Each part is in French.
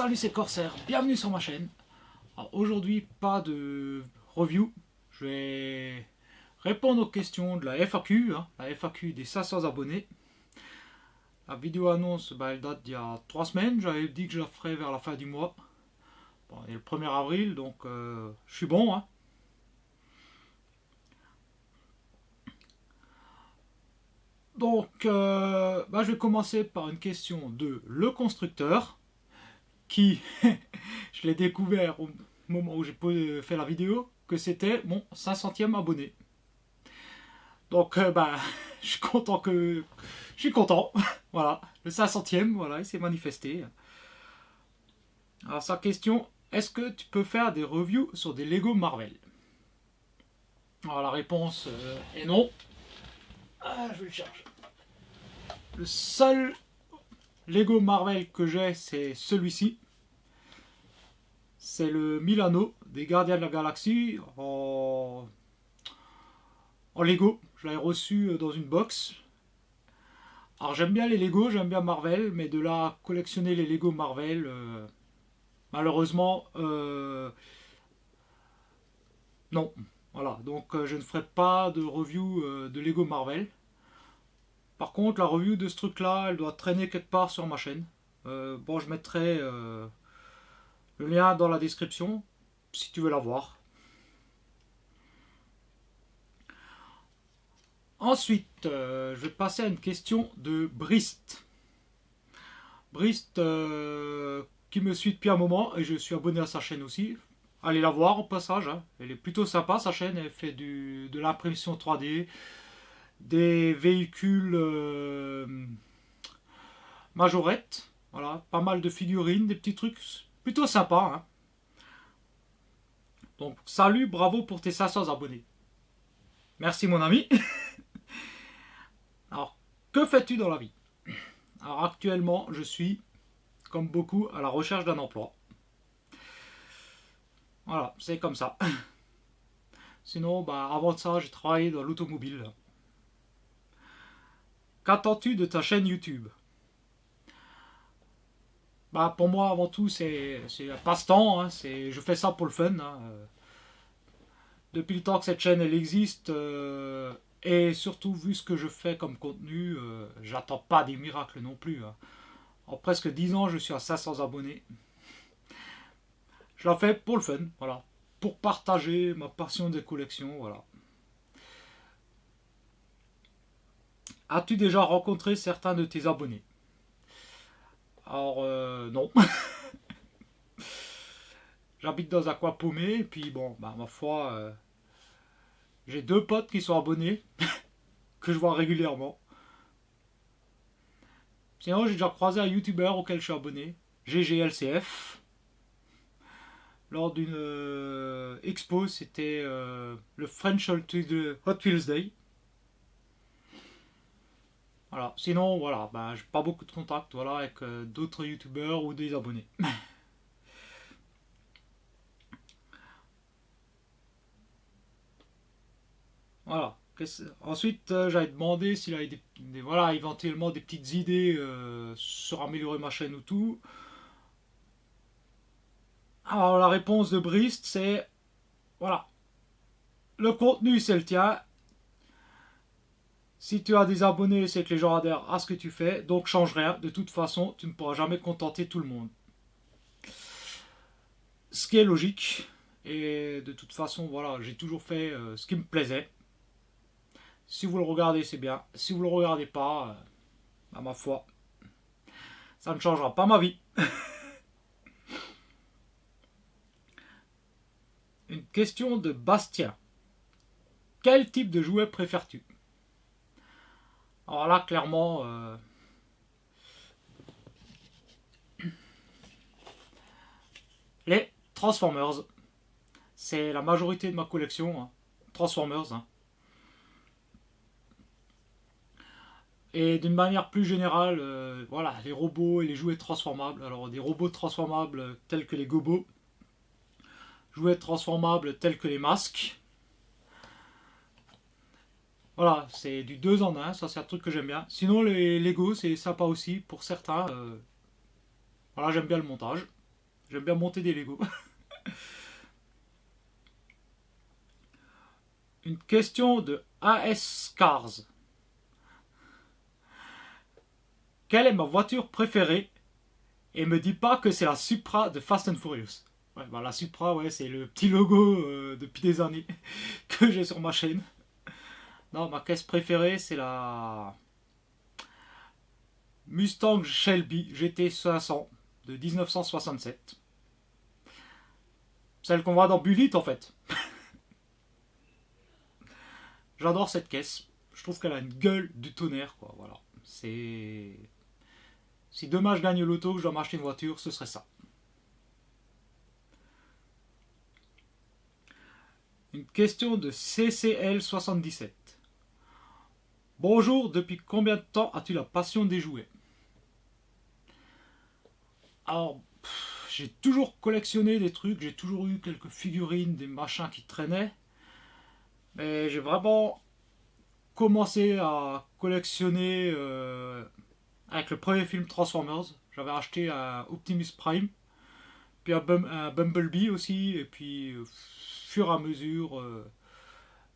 Salut, c'est Corsair, bienvenue sur ma chaîne. Aujourd'hui, pas de review, je vais répondre aux questions de la FAQ, la FAQ des 500 abonnés. La vidéo annonce, elle date d'il y a 3 semaines, j'avais dit que je la ferais vers la fin du mois. Bon, il est le 1er avril, donc je suis bon. Donc, je vais commencer par une question de le constructeur, qui, je l'ai découvert au moment où j'ai fait la vidéo, que c'était mon 500e abonné. Donc, je suis content que... Je suis content, voilà, le 500e, voilà, il s'est manifesté. Alors, sa question, est-ce que tu peux faire des reviews sur des Lego Marvel? Alors, la réponse est non. Je le cherche. Le seul Lego Marvel que j'ai, c'est celui-ci. C'est le Milano des Gardiens de la Galaxie en Lego. Je l'avais reçu dans une box. Alors j'aime bien les Lego, j'aime bien Marvel, mais de là à collectionner les Lego Marvel, malheureusement, non. Voilà, donc je ne ferai pas de review de Lego Marvel. Par contre, la review de ce truc-là, elle doit traîner quelque part sur ma chaîne. Je mettrai le lien dans la description, si tu veux la voir. Ensuite, je vais passer à une question de Brist. Brist, qui me suit depuis un moment, et je suis abonné à sa chaîne aussi. Allez la voir au passage, elle est plutôt sympa sa chaîne, elle fait de l'impression 3D, des véhicules majorettes, voilà, pas mal de figurines, des petits trucs plutôt sympas. Donc salut, bravo pour tes 500 abonnés. Merci mon ami. Alors, que fais-tu dans la vie? Alors actuellement, je suis, comme beaucoup, à la recherche d'un emploi. Voilà, c'est comme ça. Sinon, avant de ça, j'ai travaillé dans l'automobile. Qu'attends-tu de ta chaîne YouTube? Pour moi, avant tout, c'est un passe-temps. Je fais ça pour le fun. Depuis le temps que cette chaîne elle existe, et surtout vu ce que je fais comme contenu, j'attends pas des miracles non plus. En presque 10 ans, je suis à 500 abonnés. Je la fais pour le fun, voilà. Pour partager ma passion des collections, voilà. As-tu déjà rencontré certains de tes abonnés? Alors, non. J'habite dans un coin paumé, et puis ma foi, j'ai 2 potes qui sont abonnés, que je vois régulièrement. Sinon, j'ai déjà croisé un youtubeur auquel je suis abonné, GGLCF. Lors d'une expo, c'était le French Hot Wheels Day. Voilà. Sinon, voilà, j'ai pas beaucoup de contacts avec d'autres youtubeurs ou des abonnés. Voilà. Ensuite, j'avais demandé s'il avait éventuellement des petites idées sur améliorer ma chaîne ou tout. Alors la réponse de Brist, c'est voilà, le contenu c'est le tien. Si tu as des abonnés, c'est que les gens adhèrent à ce que tu fais, donc change rien. De toute façon, tu ne pourras jamais contenter tout le monde. Ce qui est logique. Et de toute façon, voilà, j'ai toujours fait ce qui me plaisait. Si vous le regardez, c'est bien. Si vous le regardez pas, ma foi, ça ne changera pas ma vie. Une question de Bastien. Quel type de jouet préfères-tu? Alors là, clairement, les Transformers. C'est la majorité de ma collection, Transformers. Et d'une manière plus générale, voilà, les robots et les jouets transformables. Alors des robots transformables tels que les gobos, jouets transformables tels que les masques. Voilà, c'est du 2 en 1, ça c'est un truc que j'aime bien. Sinon les Lego c'est sympa aussi pour certains. Voilà, j'aime bien le montage. J'aime bien monter des Lego. Une question de AS Cars. Quelle est ma voiture préférée? Et me dis pas que c'est la Supra de Fast and Furious. Ouais, bah la Supra, ouais, c'est le petit logo depuis des années que j'ai sur ma chaîne. Non, ma caisse préférée, c'est la Mustang Shelby GT500 de 1967. Celle qu'on voit dans Bullitt en fait. J'adore cette caisse. Je trouve qu'elle a une gueule du tonnerre, quoi. Voilà. C'est. Si demain je gagne le loto, que je dois m'acheter une voiture, ce serait ça. Une question de CCL77. Bonjour, depuis combien de temps as-tu la passion des jouets? Alors, j'ai toujours collectionné des trucs, j'ai toujours eu quelques figurines, des machins qui traînaient. Mais j'ai vraiment commencé à collectionner avec le premier film Transformers. J'avais acheté un Optimus Prime, puis un Bumblebee aussi, et puis fur et à mesure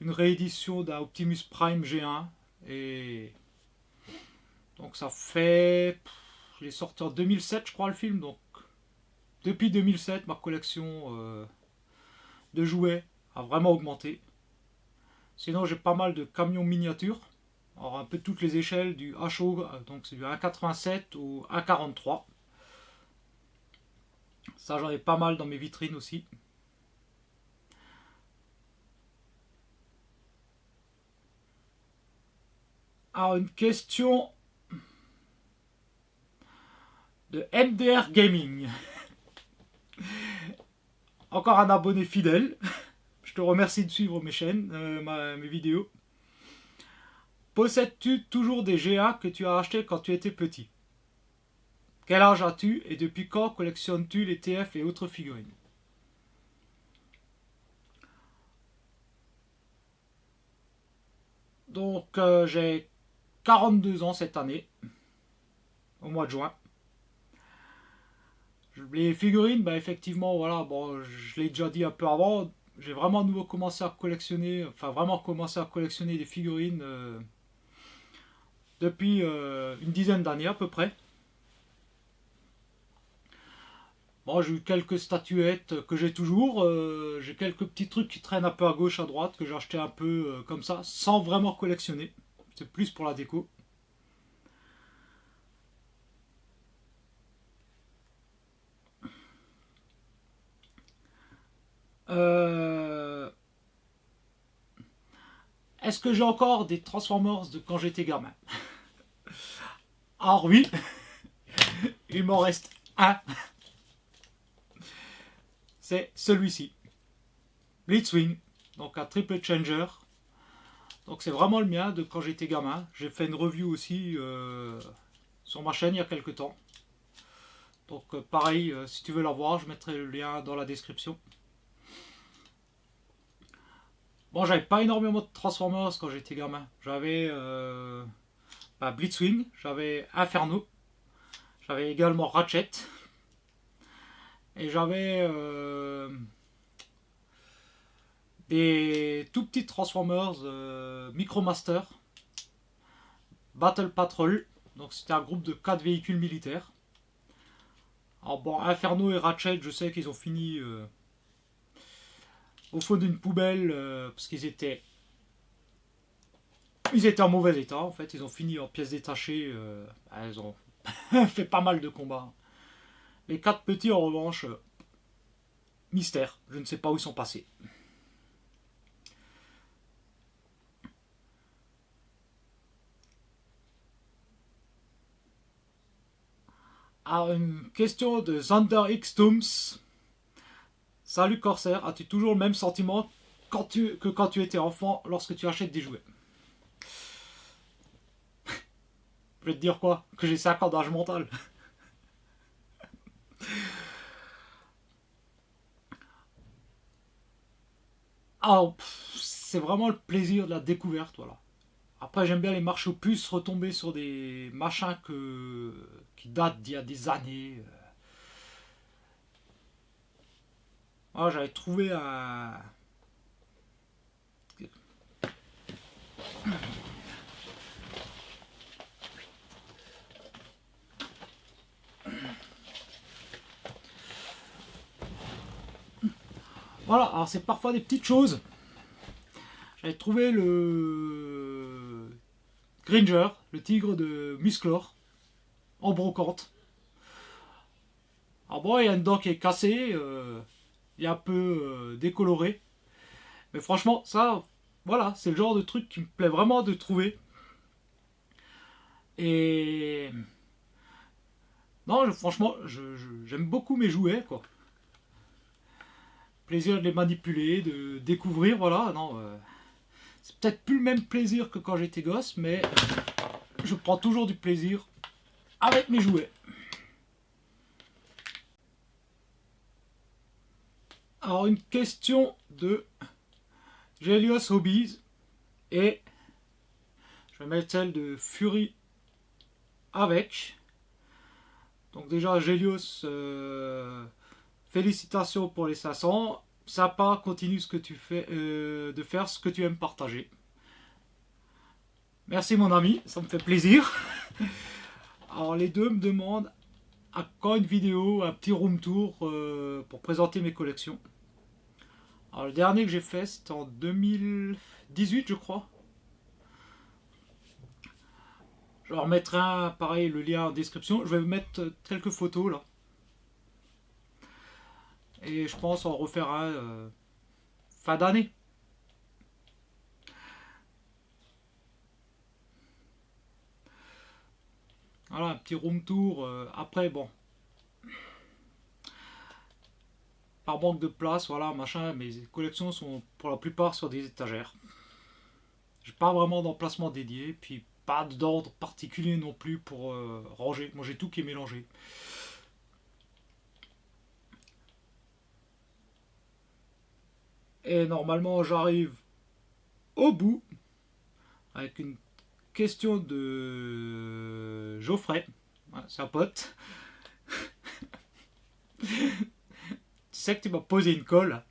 une réédition d'un Optimus Prime G1. Et donc ça fait... Je l'ai sorti en 2007 je crois le film, donc depuis 2007 ma collection de jouets a vraiment augmenté. Sinon j'ai pas mal de camions miniatures. Alors un peu toutes les échelles du HO, donc c'est du 1,87 au 1,43. Ça j'en ai pas mal dans mes vitrines aussi. Alors une question de MDR Gaming. Encore un abonné fidèle. Je te remercie de suivre mes chaînes, mes vidéos. Possèdes-tu toujours des GA que tu as achetés quand tu étais petit? Quel âge as-tu et depuis quand collectionnes-tu les TF et autres figurines? Donc j'ai 42 ans cette année, au mois de juin. Les figurines, bah effectivement, voilà, bon, je l'ai déjà dit un peu avant, j'ai vraiment à nouveau commencé à collectionner, enfin vraiment commencé à collectionner des figurines depuis une dizaine d'années à peu près. Bon, j'ai eu quelques statuettes que j'ai toujours, j'ai quelques petits trucs qui traînent un peu à gauche, à droite, que j'ai acheté un peu comme ça, sans vraiment collectionner. C'est plus pour la déco. Euh, Est-ce que j'ai encore des Transformers de quand j'étais gamin? Alors oui, il m'en reste un. C'est celui-ci. Blitzwing, donc un triple changer. Donc c'est vraiment le mien de quand j'étais gamin. J'ai fait une review aussi sur ma chaîne il y a quelques temps. Donc pareil, si tu veux la voir, je mettrai le lien dans la description. Bon, j'avais pas énormément de Transformers quand j'étais gamin. J'avais Blitzwing, j'avais Inferno, j'avais également Ratchet, et j'avais des tout petits Transformers Micromaster, Battle Patrol, donc c'était un groupe de 4 véhicules militaires. Alors bon, Inferno et Ratchet, je sais qu'ils ont fini au fond d'une poubelle parce ils étaient en mauvais état en fait, ils ont fini en pièces détachées, ils ont fait pas mal de combats. Les 4 petits en revanche, mystère, je ne sais pas où ils sont passés. Alors, une question de Zander X Tooms. Salut Corsair, as-tu toujours le même sentiment que quand tu étais enfant lorsque tu achètes des jouets? Je vais te dire quoi? Que j'ai 5 ans d'âge mental. Alors, c'est vraiment le plaisir de la découverte, voilà. Après, j'aime bien les marchés aux puces, retomber sur des machins qui datent d'il y a des années. Ah, j'avais trouvé un... Voilà, alors c'est parfois des petites choses. J'avais trouvé le Gringer, le tigre de Musclor, en brocante. Alors bon, il y a une dent qui est cassée, il est un peu décoloré. Mais franchement, ça, voilà, c'est le genre de truc qui me plaît vraiment de trouver. Et non, franchement, j'aime beaucoup mes jouets, quoi. Plaisir de les manipuler, de découvrir, voilà. Non, c'est peut-être plus le même plaisir que quand j'étais gosse, mais je prends toujours du plaisir avec mes jouets. Alors, une question de Gelios Hobbies et je vais mettre celle de Fury avec. Donc déjà Gelios, félicitations pour les 500. Sympa, continue ce que tu fais, de faire ce que tu aimes partager. Merci mon ami, ça me fait plaisir. Alors les deux me demandent à quand une vidéo, un petit room tour pour présenter mes collections. Alors le dernier que j'ai fait c'était en 2018 je crois. Je leur mettrai pareil le lien en description. Je vais mettre quelques photos là. Et je pense en refaire un fin d'année. Voilà, un petit room tour. Après, bon, par manque de place, voilà, machin, mes collections sont pour la plupart sur des étagères. J'ai pas vraiment d'emplacement dédié, puis pas d'ordre particulier non plus pour ranger. Moi j'ai tout qui est mélangé. Et normalement j'arrive au bout avec une question de Geoffrey, ouais, c'est un pote. Tu sais que tu m'as posé une colle.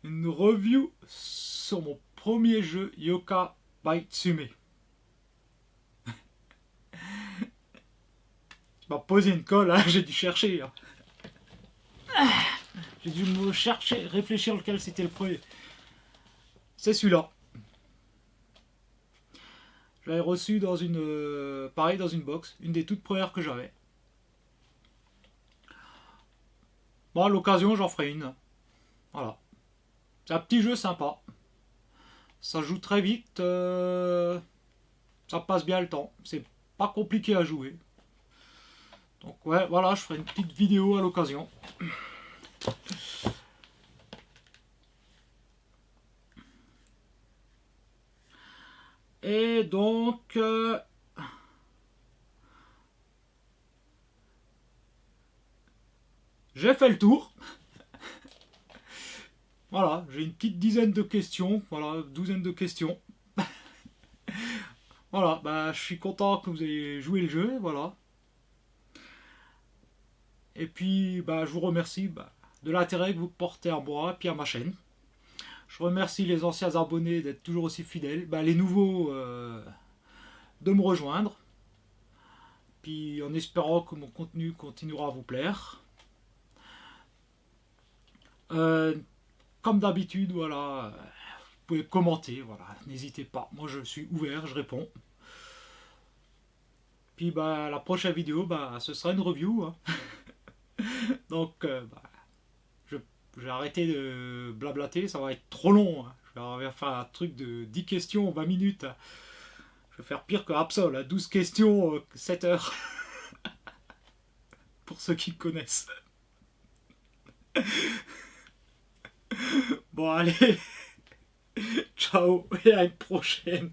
Une review sur mon premier jeu Yoka by Tsume. Tu m'as posé une colle, hein, j'ai dû chercher. Hein. J'ai dû me chercher, réfléchir lequel c'était le premier. C'est celui-là. Je l'avais reçu dans une. Pareil, dans une box. Une des toutes premières que j'avais. Bon, à l'occasion, j'en ferai une. Voilà. C'est un petit jeu sympa. Ça joue très vite. Ça passe bien le temps. C'est pas compliqué à jouer. Donc, ouais, voilà, je ferai une petite vidéo à l'occasion. Et donc, j'ai fait le tour. Voilà, j'ai une petite dizaine de questions. Voilà, douzaine de questions. Voilà, bah, je suis content que vous ayez joué le jeu. Voilà. Et puis, bah, je vous remercie de l'intérêt que vous portez à moi et puis à ma chaîne. Je remercie les anciens abonnés d'être toujours aussi fidèles. Bah, les nouveaux de me rejoindre. Puis en espérant que mon contenu continuera à vous plaire. Comme d'habitude, voilà, vous pouvez commenter, voilà, n'hésitez pas. Moi je suis ouvert, je réponds. Puis bah la prochaine vidéo, bah ce sera une review. Hein. Donc je, je vais arrêter de blablater, ça va être trop long. Hein. Je vais faire un truc de 10 questions, 20 minutes. Hein. Je vais faire pire que Absol, hein. 12 questions, 7 heures. Pour ceux qui me connaissent. Bon allez, ciao et à une prochaine.